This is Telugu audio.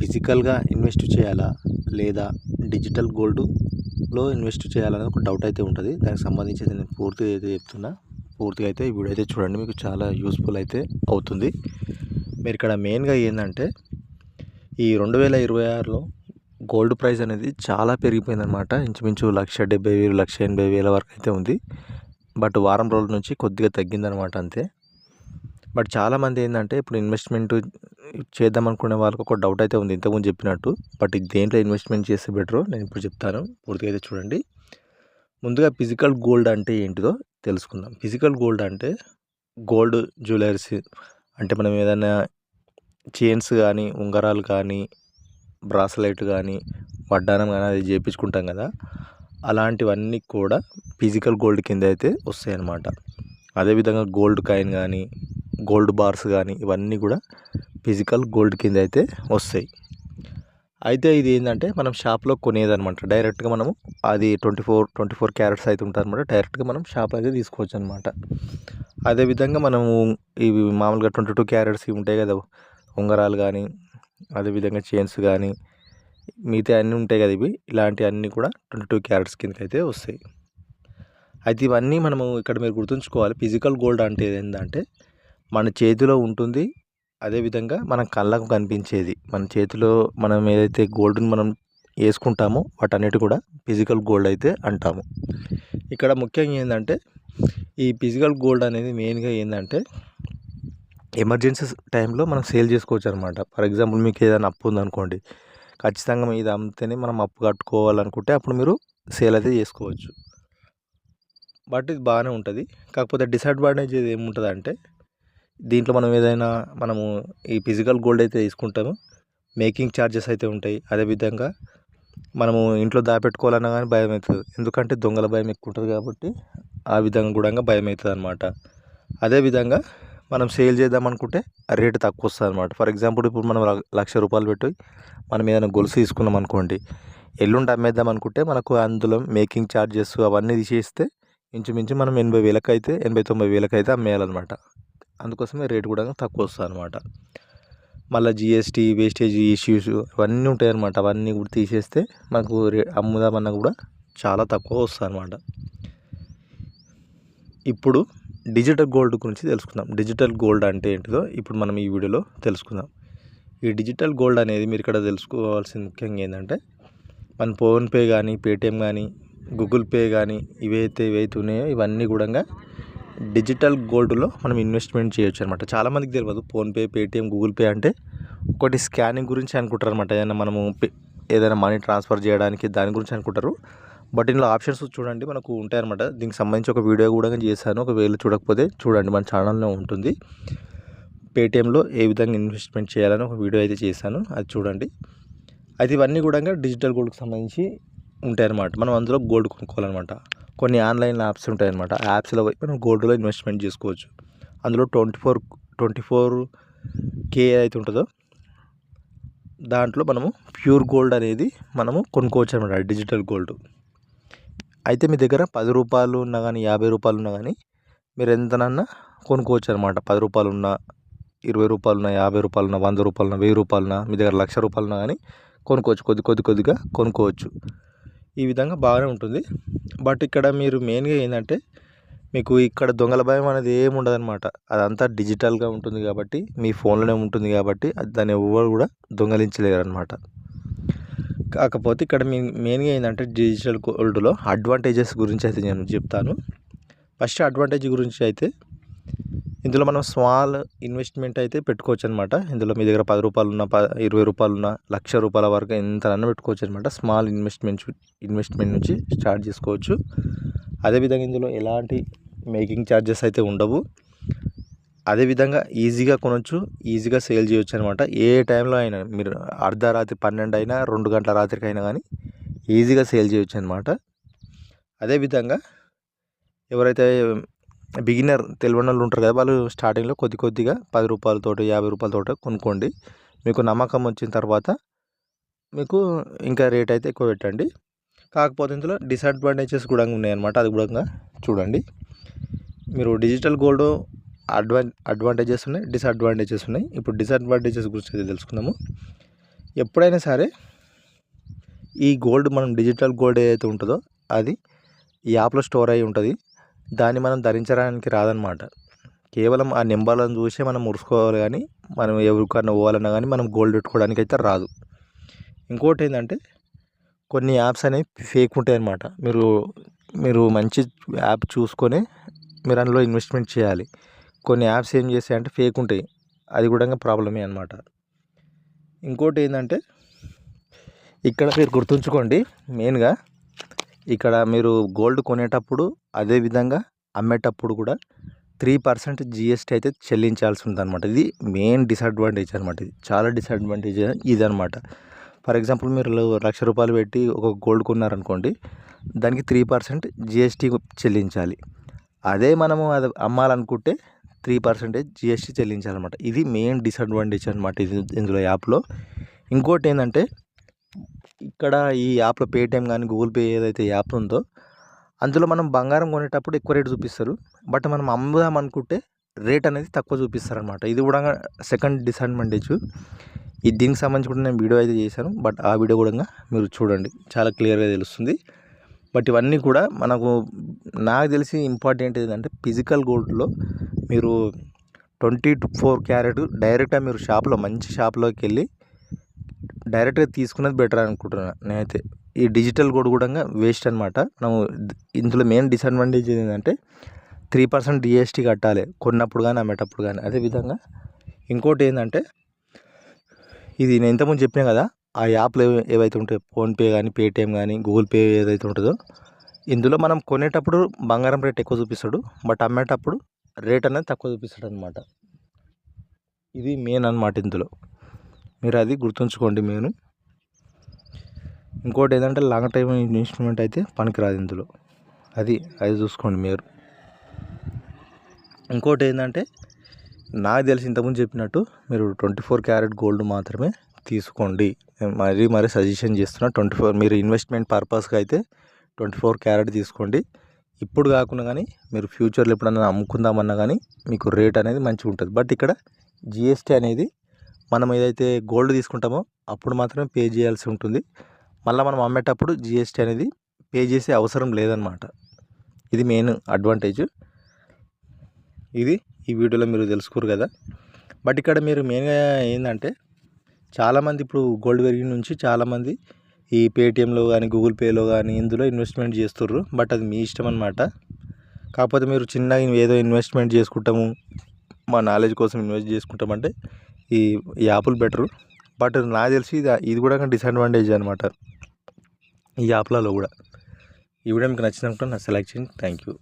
ఫిజికల్‌గా ఇన్వెస్ట్ చేయాలా? లేదా డిజిటల్ గోల్డ్‌లో ఇన్వెస్ట్ చేయాలనేది ఒక డౌట్ అయితే ఉంటది. దానికి సంబంధించి అయితే నేను పూర్తిగా అయితే చెప్తున్నా. పూర్తిగా అయితే ఈ వీడియో అయితే చూడండి. మీకు చాలా యూజ్‌ఫుల్ అయితే అవుతుంది. మీరిక్కడ మెయిన్‌గా ఏందంటే ఈ 2026లో గోల్డ్ ప్రైస్ అనేది చాలా పెరిగిపోయిందనమాట. ఇంచుమించు 1,70,000, 1,80,000 వరకు అయితే ఉంది. బట్ వారం రోజుల నుంచి కొద్దిగా తగ్గిందనమాట అంతే. బట్ చాలామంది ఏందంటే ఇప్పుడు ఇన్వెస్ట్‌మెంట్ చేద్దాం అనుకునే వాళ్ళకి ఒక డౌట్ అయితే ఉంది ఇంతకుముందు చెప్పినట్టు. బట్ దేంట్లో ఇన్వెస్ట్‌మెంట్ చేస్తే బెటరో నేను ఇప్పుడు చెప్తాను. పూర్తిగా అయితే చూడండి. ముందుగా ఫిజికల్ గోల్డ్ అంటే ఏంటిదో తెలుసుకుందాం. ఫిజికల్ గోల్డ్ అంటే గోల్డ్ జ్యువెలరీస్ అంటే మనం ఏదైనా చైన్స్ కానీ, ఉంగరాలు కానీ, బ్రాస్లెట్ కానీ, వడ్డానం కానీ అది చేపించుకుంటాం కదా! అలాంటివన్నీ కూడా ఫిజికల్ గోల్డ్ కింద అయితే వస్తాయన్నమాట. అదేవిధంగా గోల్డ్ కాయిన్ కానీ, గోల్డ్ బార్స్ కానీ ఇవన్నీ కూడా ఫిజికల్ గోల్డ్ కింద అయితే వస్తాయి. అయితే ఇది ఏంటంటే మనం షాప్లో కొనేదనమాట. డైరెక్ట్గా మనము అది 24 క్యారెట్స్ అయితే ఉంటుందన్నమాట. డైరెక్ట్గా మనం షాప్ అయితే తీసుకోవచ్చు అనమాట. అదేవిధంగా మనము ఇవి మామూలుగా 22 క్యారెట్స్ ఉంటాయి కదా ఉంగరాలు కానీ, అదేవిధంగా చైన్స్ కానీ, మిగతా అన్నీ ఉంటాయి కదా ఇలాంటివన్నీ కూడా 22 క్యారెట్స్ కిందకైతే వస్తాయి. అయితే ఇవన్నీ మనము ఇక్కడ మీరు గుర్తుంచుకోవాలి. ఫిజికల్ గోల్డ్ అంటే ఏంటంటే మన చేతిలో ఉంటుంది. అదేవిధంగా మన కళ్ళకు కనిపించేది. మన చేతిలో మనం ఏదైతే గోల్డ్‌ని మనం వేసుకుంటామో వాటన్నిటి కూడా ఫిజికల్ గోల్డ్ అయితే అంటాము. ఇక్కడ ముఖ్యంగా ఏంటంటే ఈ ఫిజికల్ గోల్డ్ అనేది మెయిన్‌గా ఏంటంటే ఎమర్జెన్సీ టైంలో మనం సేల్ చేసుకోవచ్చు అనమాట. ఫర్ ఎగ్జాంపుల్ మీకు ఏదైనా అప్పు ఉందనుకోండి, ఖచ్చితంగా ఇది అమ్మితేనే మనం అప్పు కట్టుకోవాలనుకుంటే అప్పుడు మీరు సేల్ అయితే చేసుకోవచ్చు. బట్ ఇది బాగానే ఉంటుంది. కాకపోతే డిసడ్వాంటేజ్ ఏముంటుందంటే దీంట్లో మనము ఈ ఫిజికల్ గోల్డ్ అయితే తీసుకుంటాము. మేకింగ్ ఛార్జెస్ అయితే ఉంటాయి. అదేవిధంగా మనము ఇంట్లో దాపెట్టుకోవాలన్నా కానీ భయం అవుతుంది. ఎందుకంటే దొంగల భయం ఎక్కువ ఉంటుంది కాబట్టి ఆ విధంగా కూడా భయం అవుతుంది అనమాట. అదేవిధంగా మనం సేల్ చేద్దాం అనుకుంటే రేటు తక్కువ వస్తుంది అనమాట. ఫర్ ఎగ్జాంపుల్ ఇప్పుడు మనం ₹1,00,000 పెట్టి మనం ఏదైనా గొలుసు తీసుకున్నాం అనుకోండి, ఎల్లుండి అమ్మేద్దాం అనుకుంటే మనకు అందులో మేకింగ్ ఛార్జెస్ అవన్నీ తీసేస్తే ఇంచుమించు మనం 80,000 అయితే 89,000 అయితే అమ్మేయాలన్నమాట. అందుకోసమే రేటు కూడా తక్కువ వస్తుంది అనమాట. మళ్ళీ జిఎస్టీ వేస్టేజ్ ఇష్యూస్ ఇవన్నీ ఉంటాయన్నమాట. అవన్నీ కూడా తీసేస్తే మనకు అమ్ముదామన్నా కూడా చాలా తక్కువ వస్తుంది అనమాట. ఇప్పుడు డిజిటల్ గోల్డ్ గురించి తెలుసుకుందాం. డిజిటల్ గోల్డ్ అంటే ఏంటిదో ఇప్పుడు మనం ఈ వీడియోలో తెలుసుకుందాం. ఈ డిజిటల్ గోల్డ్ అనేది మీరు ఇక్కడ తెలుసుకోవాల్సింది ముఖ్యంగా ఏంటంటే మన ఫోన్పే కానీ, పేటిఎం కానీ, గూగుల్ పే కానీ ఏవైతే ఉన్నాయో ఇవన్నీ కూడా డిజిటల్ గోల్డ్లో మనం ఇన్వెస్ట్మెంట్ చేయొచ్చు అనమాట. చాలామందికి తెలియదు ఫోన్పే, పేటిఎం, గూగుల్ పే అంటే ఒకటి స్కానింగ్ గురించి అనుకుంటారు అనమాట. ఏదైనా మనీ ట్రాన్స్ఫర్ చేయడానికి దాని గురించి అనుకుంటారు. బట్ ఇందులో ఆప్షన్స్ చూడండి మనకు ఉంటాయన్నమాట. దీనికి సంబంధించి ఒక వీడియో కూడా చేశాను. ఒకవేళ చూడకపోతే చూడండి, మన ఛానల్లో ఉంటుంది. పేటిఎంలో ఏ విధంగా ఇన్వెస్ట్మెంట్ చేయాలని ఒక వీడియో అయితే చేశాను, అది చూడండి. అయితే ఇవన్నీ కూడా డిజిటల్ గోల్డ్కి సంబంధించి ఉంటాయన్నమాట. మనం అందులో గోల్డ్ కొనుక్కోవాలన్నమాట. కొన్ని ఆన్లైన్ యాప్స్ ఉంటాయన్నమాట. ఆ యాప్స్లో పోయి మనం గోల్డ్లో ఇన్వెస్ట్మెంట్ చేసుకోవచ్చు. అందులో 24K అయితే ఉంటుందో దాంట్లో మనము ప్యూర్ గోల్డ్ అనేది మనము కొనుక్కోవచ్చు అనమాట, డిజిటల్ గోల్డ్. అయితే మీ దగ్గర ₹10 ఉన్నా కానీ, ₹50 ఉన్నా కానీ మీరు ఎంతనన్నా కొనుక్కోవచ్చు అనమాట. ₹10 ఉన్నా, ₹20 ఉన్నా, ₹50 ఉన్నా, ₹100 ఉన్నా, ₹1000 ఉన్నా, మీ దగ్గర ₹1,00,000 ఉన్నా కానీ కొనుక్కోవచ్చు. కొద్దిగా కొనుక్కోవచ్చు. ఈ విధంగా బాగానే ఉంటుంది. బట్ ఇక్కడ మీరు మెయిన్గా ఏంటంటే మీకు ఇక్కడ దొంగల భయం అనేది ఏమి ఉండదన్నమాట. అదంతా డిజిటల్గా ఉంటుంది కాబట్టి, మీ ఫోన్లోనే ఉంటుంది కాబట్టి దాన్ని ఎవరు కూడా దొంగలించలేరు అనమాట. కాకపోతే ఇక్కడ మెయిన్గా ఏంటంటే డిజిటల్ గోల్డ్లో అడ్వాంటేజెస్ గురించి అయితే నేను చెప్తాను. ఫస్ట్ అడ్వాంటేజ్ గురించి అయితే ఇందులో మనం స్మాల్ ఇన్వెస్ట్మెంట్ అయితే పెట్టుకోవచ్చు అనమాట. ఇందులో మీ దగ్గర ₹10 ఉన్నా, ₹20 ఉన్నా, ₹1,00,000 వరకు ఎంతనన్నా పెట్టుకోవచ్చు అనమాట. స్మాల్ ఇన్వెస్ట్మెంట్ నుంచి స్టార్ట్ చేసుకోవచ్చు. అదేవిధంగా ఇందులో ఎలాంటి మేకింగ్ ఛార్జెస్ అయితే ఉండవు. అదేవిధంగా ఈజీగా కొనవచ్చు, ఈజీగా సేల్ చేయొచ్చు అనమాట. ఏ టైంలో అయినా మీరు అర్ధరాత్రి 12 అయినా, 2 గంటల రాత్రికి అయినా కానీ ఈజీగా సేల్ చేయొచ్చు అనమాట. అదేవిధంగా ఎవరైతే బిగినర్ తెలియని వాళ్ళు ఉంటారు కదా, వాళ్ళు స్టార్టింగ్లో కొద్దిగా ₹10 ₹50 కొనుక్కోండి. మీకు నమ్మకం వచ్చిన తర్వాత మీకు ఇంకా రేట్ అయితే ఎక్కువ పెట్టండి. కాకపోతే ఇందులో డిసడ్వాంటేజెస్ కూడా ఉన్నాయన్నమాట. అది కూడా చూడండి. మీరు డిజిటల్ గోల్డ్ అడ్వాంటేజెస్ ఉన్నాయి, డిసడ్వాంటేజెస్ ఉన్నాయి. ఇప్పుడు డిసడ్వాంటేజెస్ గురించి అయితే తెలుసుకుందాము. ఎప్పుడైనా సరే ఈ గోల్డ్ మనం డిజిటల్ గోల్డ్ ఏదైతే ఉంటుందో అది ఈ యాప్లో స్టోర్ అయి ఉంటుంది. దాన్ని మనం ధరించడానికి రాదనమాట. కేవలం ఆ నెంబర్లను చూసే మనం ముడుచుకోవాలి, కానీ మనం ఎవరికన్నా పోవాలన్నా కానీ మనం గోల్డ్ పెట్టుకోవడానికి అయితే రాదు. ఇంకోటి ఏంటంటే కొన్ని యాప్స్ అనేవి ఫేక్ ఉంటాయి అన్నమాట. మీరు మంచి యాప్ చూసుకొని మీరు అందులో ఇన్వెస్ట్మెంట్ చేయాలి. కొన్ని యాప్స్ ఏం చేస్తాయంటే ఫేక్ ఉంటాయి, అది కూడా ప్రాబ్లమే అన్నమాట. ఇంకోటి ఏంటంటే ఇక్కడ మీరు గుర్తుంచుకోండి, మెయిన్గా ఇక్కడ మీరు గోల్డ్ కొనేటప్పుడు అదేవిధంగా అమ్మేటప్పుడు కూడా 3% GST అయితే చెల్లించాల్సి ఉంటుంది అనమాట. ఇది మెయిన్ డిసడ్వాంటేజ్ అనమాట. ఇది చాలా డిసడ్వాంటేజ్ ఇది అనమాట. ఫర్ ఎగ్జాంపుల్ మీరు ₹1,00,000 పెట్టి ఒక గోల్డ్ కొన్నారనుకోండి, దానికి 3% GST చెల్లించాలి. అదే మనము అది అమ్మాలనుకుంటే 3% GST చెల్లించాలన్నమాట. ఇది మెయిన్ డిసడ్వాంటేజ్ అనమాట ఇది ఇందులో యాప్లో. ఇంకోటి ఏంటంటే ఇక్కడ ఈ యాప్లో పేటిఎం కానీ గూగుల్ పే ఏదైతే యాప్ ఉందో అందులో మనం బంగారం కొనేటప్పుడు ఎక్కువ రేటు చూపిస్తారు, బట్ మనం అమ్ముదాం అనుకుంటే రేట్ అనేది తక్కువ చూపిస్తారనమాట. ఇది కూడా సెకండ్ డిసడ్వాంటేజ్. దీనికి సంబంధించి కూడా నేను వీడియో అయితే చేశాను, బట్ ఆ వీడియో కూడా మీరు చూడండి, చాలా క్లియర్గా తెలుస్తుంది. బట్ ఇవన్నీ కూడా నాకు తెలిసి ఇంపార్టెంట్ ఏంటంటే ఫిజికల్ గోల్డ్లో మీరు 24 క్యారెట్ డైరెక్ట్గా మీరు షాప్లో మంచి షాప్లోకి వెళ్ళి డైరెక్ట్గా తీసుకున్నది బెటర్ అనుకుంటున్నాను నేనైతే. ఈ డిజిటల్ గోల్డ్ కూడా వేస్ట్ అనమాట. ఇందులో మెయిన్ డిసడ్వాంటేజ్ ఏంటంటే 3% GST కట్టాలి కొన్నప్పుడు కానీ అమ్మేటప్పుడు కానీ. అదేవిధంగా ఇంకోటి ఏంటంటే ఇది నేను ఇంతకుముందు చెప్పినా కదా, ఆ యాప్లు ఏవైతే ఉంటాయో ఫోన్పే కానీ పేటిఎం కానీ గూగుల్ పే ఏదైతే ఉంటుందో ఇందులో మనం కొనేటప్పుడు బంగారం రేట్ ఎక్కువ చూపిస్తాడు, బట్ అమ్మేటప్పుడు రేట్ అనేది తక్కువ చూపిస్తాడు అనమాట. ఇది మెయిన్ అనమాట ఇందులో, మీరు అది గుర్తుంచుకోండి మెయిన్. ఇంకోటి ఏంటంటే లాంగ్ టైం ఇన్వెస్ట్మెంట్ అయితే పనికిరాదు ఇందులో, అది చూసుకోండి మీరు. ఇంకోటి ఏంటంటే నాకు తెలిసి ఇంతకుముందు చెప్పినట్టు మీరు 24 క్యారెట్ గోల్డ్ మాత్రమే తీసుకోండి. మరీ సజెషన్ చేస్తున్నా. 24 మీరు ఇన్వెస్ట్మెంట్ పర్పస్గా అయితే 24 క్యారెట్ తీసుకోండి. ఇప్పుడు కాకుండా కానీ మీరు ఫ్యూచర్లో ఎప్పుడన్నా అమ్ముకుందామన్నా కానీ మీకు రేట్ అనేది మంచిగా ఉంటుంది. బట్ ఇక్కడ GST అనేది మనం ఏదైతే గోల్డ్ తీసుకుంటామో అప్పుడు మాత్రమే పే చేయాల్సి ఉంటుంది. మళ్ళీ మనం అమ్మేటప్పుడు GST అనేది పే చేసే అవసరం లేదనమాట. ఇది మెయిన్ అడ్వాంటేజ్. ఇది ఈ వీడియోలో మీరు తెలుసుకోరు కదా. బట్ ఇక్కడ మీరు మెయిన్గా ఏంటంటే చాలామంది ఇప్పుడు గోల్డ్ పెరిగిన నుంచి చాలామంది ఈ పేటిఎంలో కానీ గూగుల్ పేలో కానీ ఇందులో ఇన్వెస్ట్మెంట్ చేస్తుర్రు. బట్ అది మీ ఇష్టం అనమాట. కాకపోతే మీరు చిన్నగా ఏదో ఇన్వెస్ట్మెంట్ చేసుకుంటాము, మా నాలెడ్జ్ కోసం ఇన్వెస్ట్ చేసుకుంటామంటే ఈ యాప్లు బెటరు. బట్ నాకు తెలిసి ఇది కూడా డిసడ్వాంటేజ్ అనమాట ఈ యాప్లలో కూడా. ఈ వీడియో మీకు నచ్చినప్పుడు నా సెలెక్ట్ చేయండి. Thank you.